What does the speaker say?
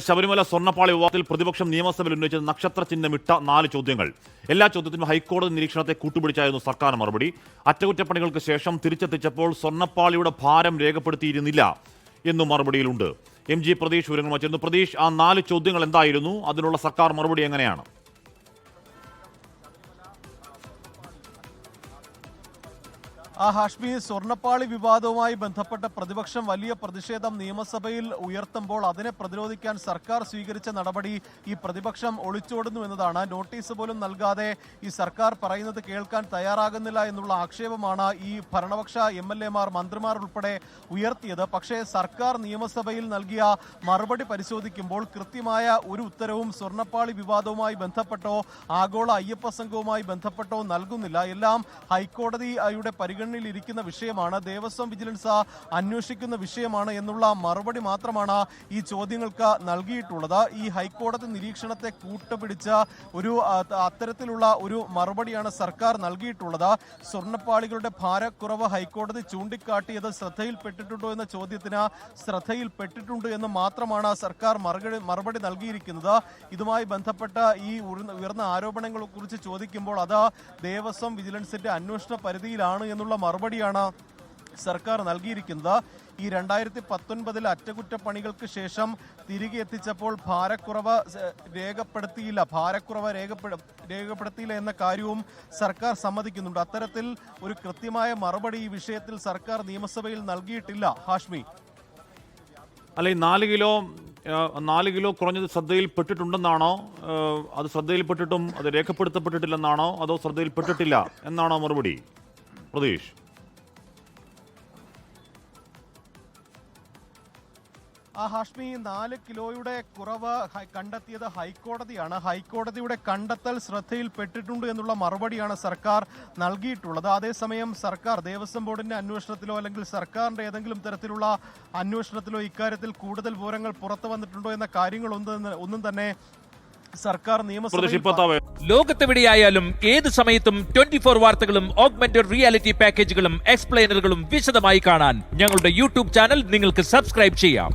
ശബരിമല സ്വർണ്ണപ്പാളി വിവാദത്തിൽ പ്രതിപക്ഷം നിയമസഭയിൽ ഉന്നയിച്ചത് നക്ഷത്ര ചിഹ്നമിട്ട 4 ചോദ്യങ്ങൾ. എല്ലാ ചോദ്യത്തിനും ഹൈക്കോടതി നിരീക്ഷണത്തെ കൂട്ടുപിടിച്ചായിരുന്നു സർക്കാർ മറുപടി. അറ്റകുറ്റപ്പണികൾക്ക് ശേഷം തിരിച്ചെത്തിച്ചപ്പോൾ സ്വർണ്ണപ്പാളിയുടെ ഭാരം രേഖപ്പെടുത്തിയിരുന്നില്ല എന്നും മറുപടിയിലുണ്ട്. MG പ്രതീഷ് വിവരങ്ങൾ വച്ചിരുന്നു. പ്രതീഷ്, ആ 4 ചോദ്യങ്ങൾ എന്തായിരുന്നു? അതിനുള്ള സർക്കാർ മറുപടി എങ്ങനെയാണ്? ഹാഷ്മി, സ്വർണ്ണപ്പാളി വിവാദവുമായി ബന്ധപ്പെട്ട പ്രതിപക്ഷം വലിയ പ്രതിഷേധം നിയമസഭയിൽ ഉയർത്തുമ്പോൾ അതിനെ പ്രതിരോധിക്കാൻ സർക്കാർ സ്വീകരിച്ച നടപടി ഈ പ്രതിപക്ഷം ഒളിച്ചോടുന്നു എന്നതാണ്. നോട്ടീസ് പോലും നൽകാതെ ഈ സർക്കാർ പറയുന്നത് കേൾക്കാൻ തയ്യാറാകുന്നില്ല എന്നുള്ള ആക്ഷേപമാണ് ഈ ഭരണപക്ഷ MLA-മാർ, മന്ത്രിമാർ ഉൾപ്പെടെ ഉയർത്തിയത്. പക്ഷേ സർക്കാർ നിയമസഭയിൽ നൽകിയ മറുപടി പരിശോധിക്കുമ്പോൾ കൃത്യമായ ഒരു ഉത്തരവും സ്വർണ്ണപ്പാളി വിവാദവുമായി ബന്ധപ്പെട്ടോ ആഗോള അയ്യപ്പ സംഘവുമായി ബന്ധപ്പെട്ടോ നൽകുന്നില്ല. എല്ലാം ഹൈക്കോടതിയുടെ ഇരിക്കുന്ന വിഷയമാണ്, ദേവസ്വം വിജിലൻസ് അന്വേഷിക്കുന്ന വിഷയമാണ് എന്നുള്ള മറുപടി മാത്രമാണ് ഈ ചോദ്യങ്ങൾക്ക് നൽകിയിട്ടുള്ളത്. ഈ ഹൈക്കോടതി നിരീക്ഷണത്തെ കൂട്ടുപിടിച്ച അത്തരത്തിലുള്ള ഒരു മറുപടിയാണ് സർക്കാർ നൽകിയിട്ടുള്ളത്. സ്വർണ്ണപ്പാളികളുടെ ഭാരക്കുറവ് ഹൈക്കോടതി ചൂണ്ടിക്കാട്ടിയത് ശ്രദ്ധയിൽപ്പെട്ടിട്ടുണ്ടോ എന്ന ചോദ്യത്തിന് ശ്രദ്ധയിൽപ്പെട്ടിട്ടുണ്ട് എന്ന് മാത്രമാണ് സർക്കാർ മറുപടി നൽകിയിരിക്കുന്നത്. ഇതുമായി ബന്ധപ്പെട്ട ഈ ഉയർന്ന ആരോപണങ്ങളെ കുറിച്ച് ചോദിക്കുമ്പോൾ അത് ദേവസ്വം വിജിലൻസിന്റെ അന്വേഷണ പരിധിയിലാണ് എന്നുള്ള മറുപടിയാണ് സർക്കാർ നൽകിയിരിക്കുന്നത്. ഈ 2019 അറ്റകുറ്റപ്പണികൾക്ക് ശേഷം തിരികെ എത്തിച്ചപ്പോൾ ഭാരക്കുറവ് രേഖപ്പെടുത്തിയില്ല എന്ന കാര്യവും സർക്കാർ സമ്മതിക്കുന്നുണ്ട്. അത്തരത്തിൽ ഒരു കൃത്യമായ മറുപടി ഈ വിഷയത്തിൽ സർക്കാർ നിയമസഭയിൽ നൽകിയിട്ടില്ല. ഹാഷ്മി, അല്ല, ഈ 4 കിലോ കുറഞ്ഞത് ശ്രദ്ധയിൽപ്പെട്ടിട്ടുണ്ടെന്നാണോ? അത് ശ്രദ്ധയിൽപ്പെട്ടിട്ടും അത് രേഖപ്പെടുത്തപ്പെട്ടിട്ടില്ലെന്നാണോ? അതോ ശ്രദ്ധയിൽപ്പെട്ടിട്ടില്ല എന്നാണോ മറുപടി? പ്രതീഷ്, ഹാഷ്മി, 4 കിലോയുടെ കുറവ് കണ്ടെത്തിയത് ഹൈക്കോടതിയാണ്. ഹൈക്കോടതിയുടെ കണ്ടെത്തൽ ശ്രദ്ധയിൽപ്പെട്ടിട്ടുണ്ട് എന്നുള്ള മറുപടിയാണ് സർക്കാർ നൽകിയിട്ടുള്ളത്. അതേസമയം സർക്കാർ ദേവസ്വം ബോർഡിന്റെ അന്വേഷണത്തിലോ അല്ലെങ്കിൽ സർക്കാരിന്റെ ഏതെങ്കിലും തരത്തിലുള്ള അന്വേഷണത്തിലോ ഇക്കാര്യത്തിൽ കൂടുതൽ വിവരങ്ങൾ പുറത്തു വന്നിട്ടുണ്ടോ എന്ന കാര്യങ്ങളൊന്നും തന്നെ സർക്കാർ നിയമസഭയിൽ ലോകത്തെവിടെയായാലും ഏത് സമയത്തും 24 വാർത്തകളും ഓഗ്മെന്റഡ് റിയാലിറ്റി പാക്കേജുകളും എക്സ്പ്ലെയിനറുകളും വിശദമായി കാണാൻ ഞങ്ങളുടെ YouTube ചാനൽ നിങ്ങൾക്ക് സബ്സ്ക്രൈബ് ചെയ്യാം.